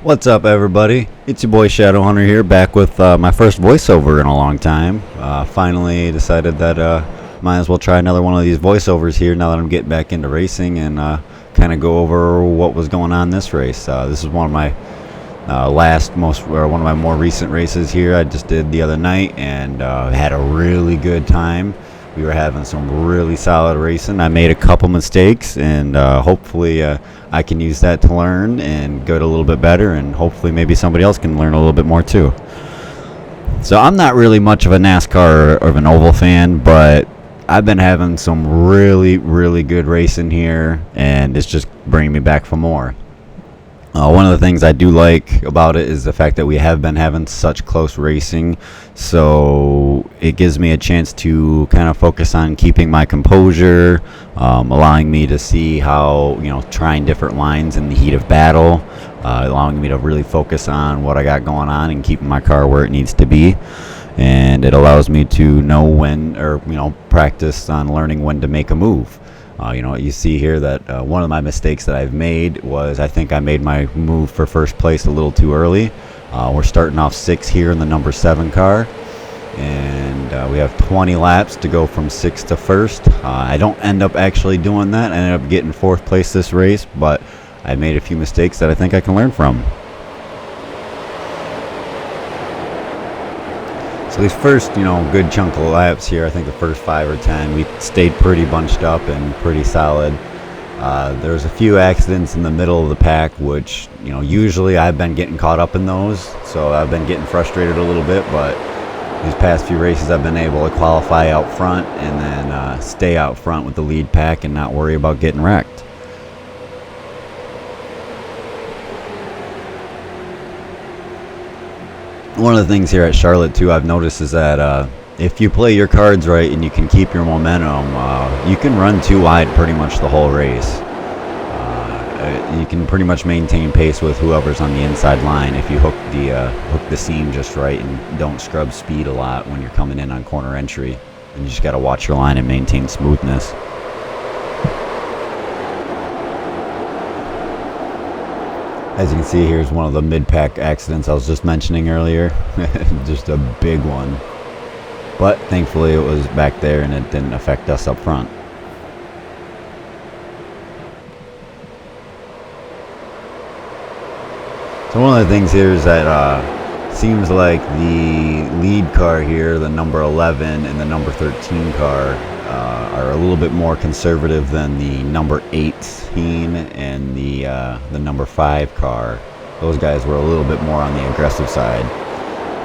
What's up, everybody? It's your boy Shadow Hunter here, back with my first voiceover in a long time. Finally decided that might as well try another one of these voiceovers here now that I'm getting back into racing and kind of go over what was going on this race. This is one of my one of my more recent races here. I just did the other night and had a really good time. We were having some really solid racing. I made a couple mistakes, and hopefully I can use that to learn and get a little bit better, and hopefully maybe somebody else can learn a little bit more too. So I'm not really much of a NASCAR or of an oval fan, but I've been having some really, really good racing here, and it's just bringing me back for more. One of the things I do like about it is the fact that we have been having such close racing, so it gives me a chance to kind of focus on keeping my composure, allowing me to see how, trying different lines in the heat of battle, allowing me to really focus on what I got going on and keeping my car where it needs to be. And it allows me to know when, or, practice on learning when to make a move. You see here that one of my mistakes that I've made was I think I made my move for first place a little too early. We're starting off 6 here in the number 7 car, and we have 20 laps to go from 6 to first. I don't end up actually doing that. I ended up getting 4th place this race, but I made a few mistakes that I think I can learn from. So these first, good chunk of laps here, I think the first 5 or 10, we stayed pretty bunched up and pretty solid. There's a few accidents in the middle of the pack, which, usually I've been getting caught up in those, so I've been getting frustrated a little bit, but these past few races I've been able to qualify out front and then stay out front with the lead pack and not worry about getting wrecked. One of the things here at Charlotte too I've noticed is that if you play your cards right and you can keep your momentum, you can run 2 wide pretty much the whole race. You can pretty much maintain pace with whoever's on the inside line if you hook the seam just right and don't scrub speed a lot when you're coming in on corner entry. And you just got to watch your line and maintain smoothness. As you can see, here's one of the mid-pack accidents I was just mentioning earlier. Just a big one. But thankfully it was back there and it didn't affect us up front. So one of the things here is that seems like the lead car here, the number 11 and the number 13 car, are a little bit more conservative than the number 18 and the number 5 car. Those guys were a little bit more on the aggressive side.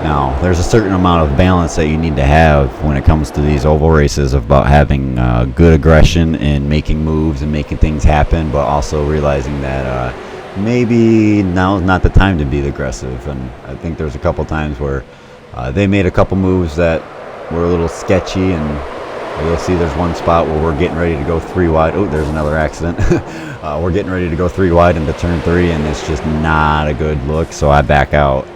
Now, there's a certain amount of balance that you need to have when it comes to these oval races about having good aggression and making moves and making things happen, but also realizing that maybe now's not the time to be aggressive. And I think there's a couple times where they made a couple moves that were a little sketchy, and you'll see there's one spot where we're getting ready to go 3 wide. Oh, there's another accident. We're getting ready to go 3 wide into turn 3, and it's just not a good look, so I back out.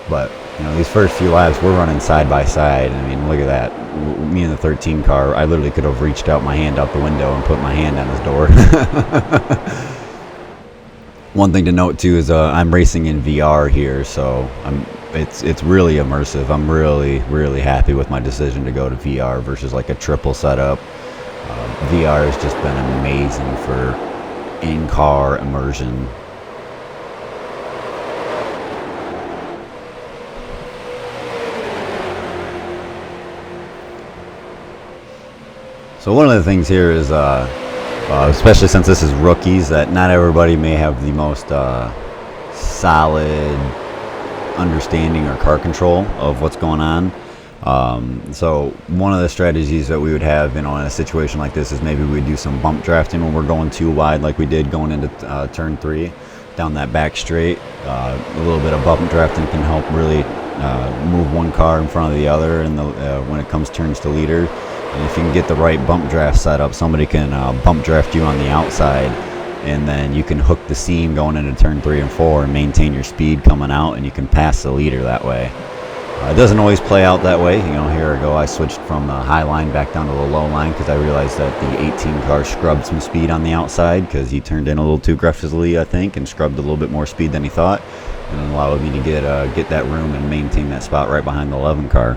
But, these first few laps, we're running side by side. I mean, look at that. Me and the 13 car, I literally could have reached out my hand out the window and put my hand on his door. One thing to note, too, is I'm racing in VR here, so it's really immersive. I'm really, really happy with my decision to go to VR versus like a triple setup. VR has just been amazing for in-car immersion. So one of the things here is, especially since this is rookies, that not everybody may have the most solid understanding or car control of what's going on. So one of the strategies that we would have, in a situation like this, is maybe we'd do some bump drafting when we're going too wide, like we did going into turn 3 down that back straight. A little bit of bump drafting can help really move one car in front of the other, and when it comes turns to leader. And if you can get the right bump draft set up, somebody can bump draft you on the outside, and then you can hook the seam going into turn 3 and 4 and maintain your speed coming out, and you can pass the leader that way. It doesn't always play out that way. Here I go. I switched from the high line back down to the low line because I realized that the 18 car scrubbed some speed on the outside because he turned in a little too aggressively, I think, and scrubbed a little bit more speed than he thought, and allowed me to get that room and maintain that spot right behind the 11 car,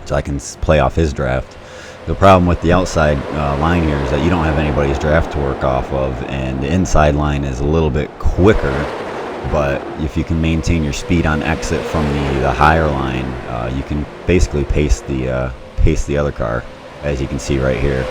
so I can play off his draft. The problem with the outside line here is that you don't have anybody's draft to work off of, and the inside line is a little bit quicker. But if you can maintain your speed on exit from the higher line, you can basically pace the other car, as you can see right here.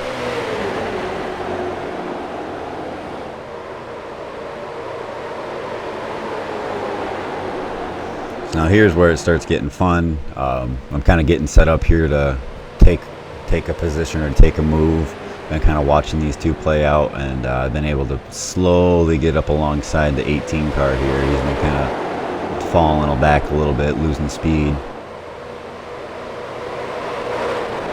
So now here's where it starts getting fun. I'm kind of getting set up here to take a position or take a move. Been kind of watching these two play out, and I've been able to slowly get up alongside the 18 car here. He's been kind of falling back a little bit, losing speed.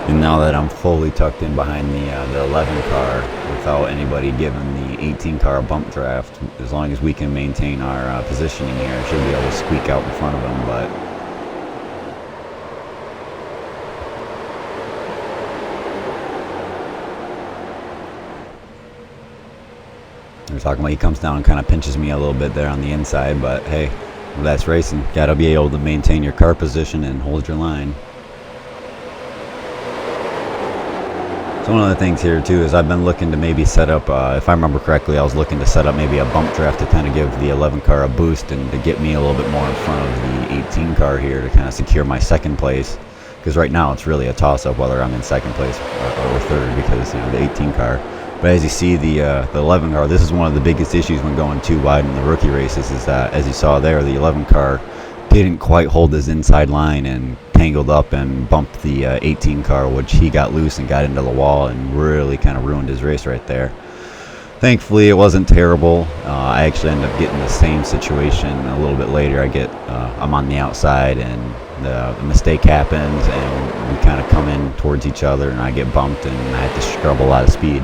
And now that I'm fully tucked in behind the 11 car without anybody giving the 18 car a bump draft, as long as we can maintain our positioning here, I should be able to squeak out in front of him. But we're talking about he comes down and kind of pinches me a little bit there on the inside, but hey, that's racing. Gotta be able to maintain your car position and hold your line. So one of the things here too is I've been looking to maybe set up, if I remember correctly, I was looking to set up maybe a bump draft to kind of give the 11 car a boost and to get me a little bit more in front of the 18 car here to kind of secure my second place. Because right now it's really a toss-up whether I'm in second place or third, because the 18 car. But as you see, the 11 car, this is one of the biggest issues when going too wide in the rookie races, is that, as you saw there, the 11 car didn't quite hold his inside line and tangled up and bumped the 18 car, which he got loose and got into the wall and really kind of ruined his race right there. Thankfully, it wasn't terrible. I actually ended up getting the same situation a little bit later. I'm on the outside, and the mistake happens, and we kind of come in towards each other, and I get bumped, and I had to scrub a lot of speed.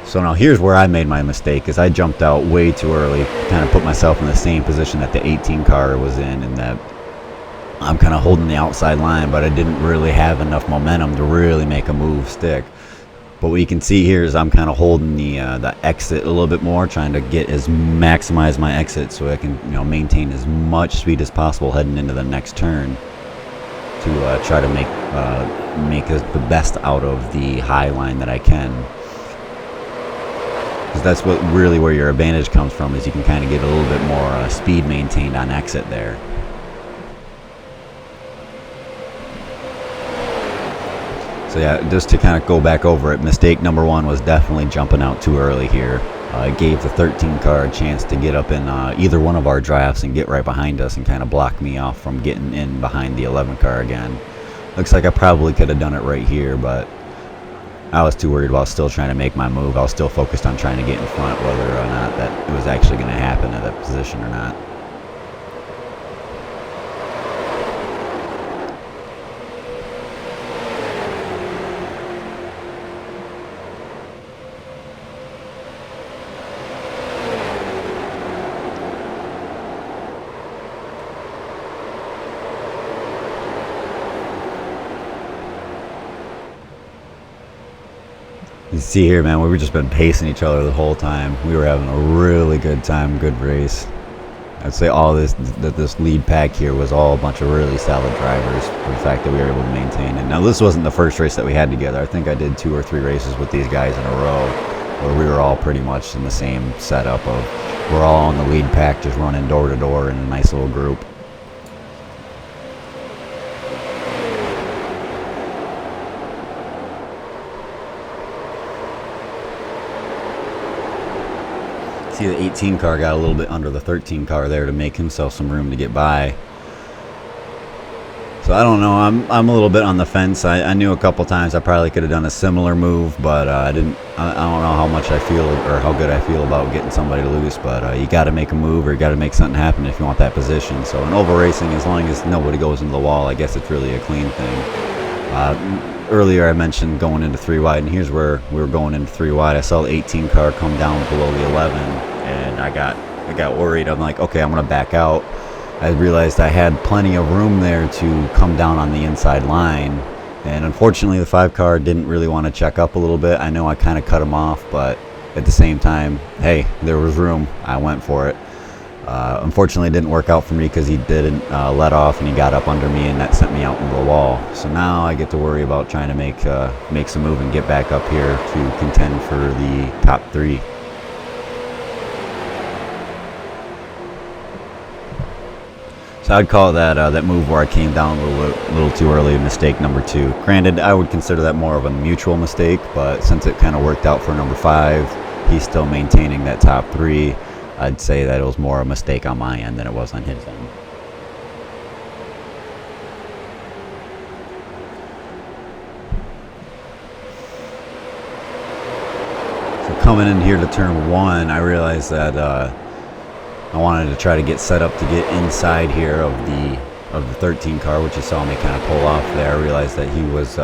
So now here's where I made my mistake, is I jumped out way too early, kind of put myself in the same position that the 18 car was in, and that I'm kind of holding the outside line, but I didn't really have enough momentum to really make a move stick. But what you can see here is I'm kind of holding the exit a little bit more, trying to maximize my exit so I can maintain as much speed as possible heading into the next turn to try to make the best out of the high line that I can. Because that's where your advantage comes from, is you can kind of get a little bit more speed maintained on exit there. So yeah, just to kind of go back over it, mistake number one was definitely jumping out too early here. It gave the 13 car a chance to get up in either one of our drafts and get right behind us and kind of block me off from getting in behind the 11 car again. Looks like I probably could have done it right here, but I was too worried while still trying to make my move. I was still focused on trying to get in front, whether or not that it was actually going to happen at that position or not. You see here, man, we've just been pacing each other the whole time. We were having a really good time, good race. I'd say all this lead pack here was all a bunch of really solid drivers, for the fact that we were able to maintain it. Now, this wasn't the first race that we had together. I think I did 2 or 3 races with these guys in a row where we were all pretty much in the same setup of we're all on the lead pack, just running door to door in a nice little group. See, the 18 car got a little bit under the 13 car there to make himself some room to get by. So I don't know. I'm a little bit on the fence. I knew a couple times I probably could have done a similar move, but I didn't. I don't know how much I feel or how good I feel about getting somebody loose. But you got to make a move, or you got to make something happen if you want that position. So in oval racing, as long as nobody goes into the wall, I guess it's really a clean thing. Earlier I mentioned going into 3 wide, and here's where we were going into 3 wide. I saw the 18 car come down below the 11, and I got worried. I'm like, okay, I'm gonna back out. I realized I had plenty of room there to come down on the inside line. And unfortunately, the 5 car didn't really want to check up a little bit. I know I kind of cut him off, but at the same time, hey, there was room. I went for it. Unfortunately, it didn't work out for me because he didn't let off and he got up under me, and that sent me out into the wall. So now I get to worry about trying to make some move and get back up here to contend for the top 3. So I'd call that that move where I came down a little too early, mistake number 2. Granted, I would consider that more of a mutual mistake, but since it kind of worked out for number 5, he's still maintaining that top 3. I'd say that it was more a mistake on my end than it was on his end. So coming in here to turn 1, I realized that I wanted to try to get set up to get inside here of the 13 car, which you saw me kind of pull off there. I realized that he was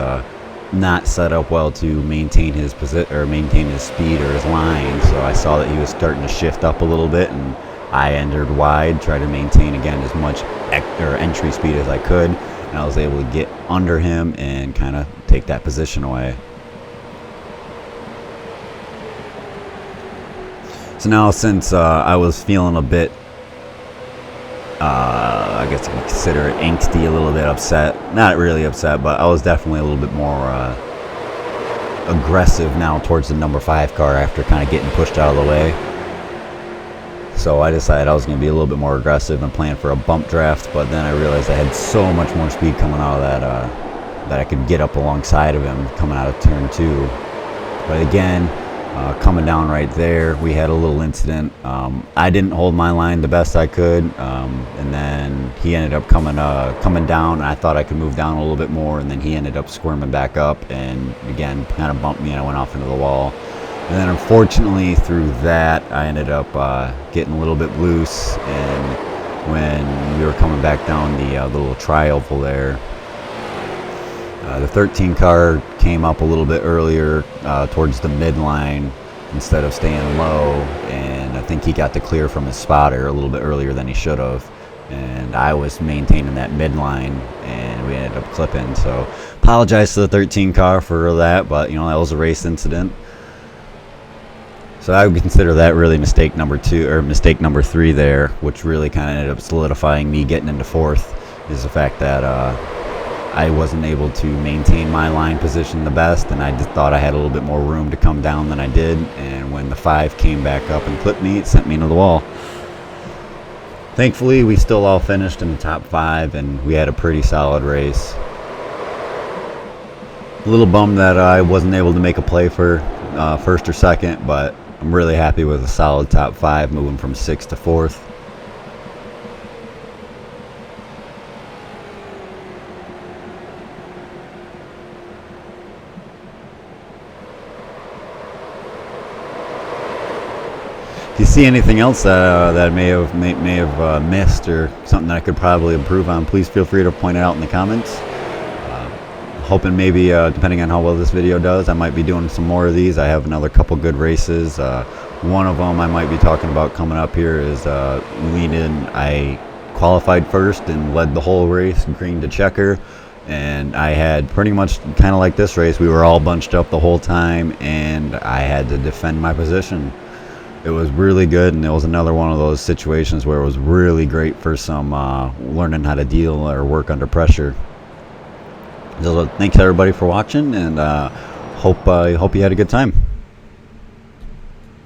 not set up well to maintain his position or maintain his speed or his line. So I saw that he was starting to shift up a little bit, and I entered wide, tried to maintain again as much entry speed as I could, and I was able to get under him and kind of take that position away. So now, since I was feeling a bit, I guess you could consider it angsty, a little bit upset. Not really upset, but I was definitely a little bit more aggressive now towards the number 5 car after kind of getting pushed out of the way. So I decided I was going to be a little bit more aggressive and plan for a bump draft, but then I realized I had so much more speed coming out of that I could get up alongside of him coming out of turn 2. But again, coming down right there, we had a little incident. I didn't hold my line the best I could, and then he ended up coming down, and I thought I could move down a little bit more, and then he ended up squirming back up and again kind of bumped me, and I went off into the wall. And then unfortunately through that, I ended up getting a little bit loose, and when we were coming back down the little tri-oval there, the 13 car came up a little bit earlier towards the midline instead of staying low, and I think he got the clear from his spotter a little bit earlier than he should have, and I was maintaining that midline, and we ended up clipping. So apologize to the 13 car for that, but that was a race incident. So I would consider that really mistake number 2 or mistake number 3 there, which really kind of ended up solidifying me getting into 4th, is the fact that I wasn't able to maintain my line position the best, and I just thought I had a little bit more room to come down than I did, and when the 5 came back up and clipped me, it sent me into the wall. Thankfully, we still all finished in the top 5, and we had a pretty solid race. A little bummed that I wasn't able to make a play for 1st or 2nd, but I'm really happy with a solid top 5, moving from 6th to 4th. If you see anything else that I may have missed or something that I could probably improve on, please feel free to point it out in the comments. Hoping maybe, depending on how well this video does, I might be doing some more of these. I have another couple good races. One of them I might be talking about coming up here is Lean-In. I qualified first and led the whole race, green to checker. And I had pretty much kind of like this race. We were all bunched up the whole time, and I had to defend my position. It was really good, and it was another one of those situations where it was really great for some learning how to deal or work under pressure. So thanks everybody for watching, and hope you had a good time.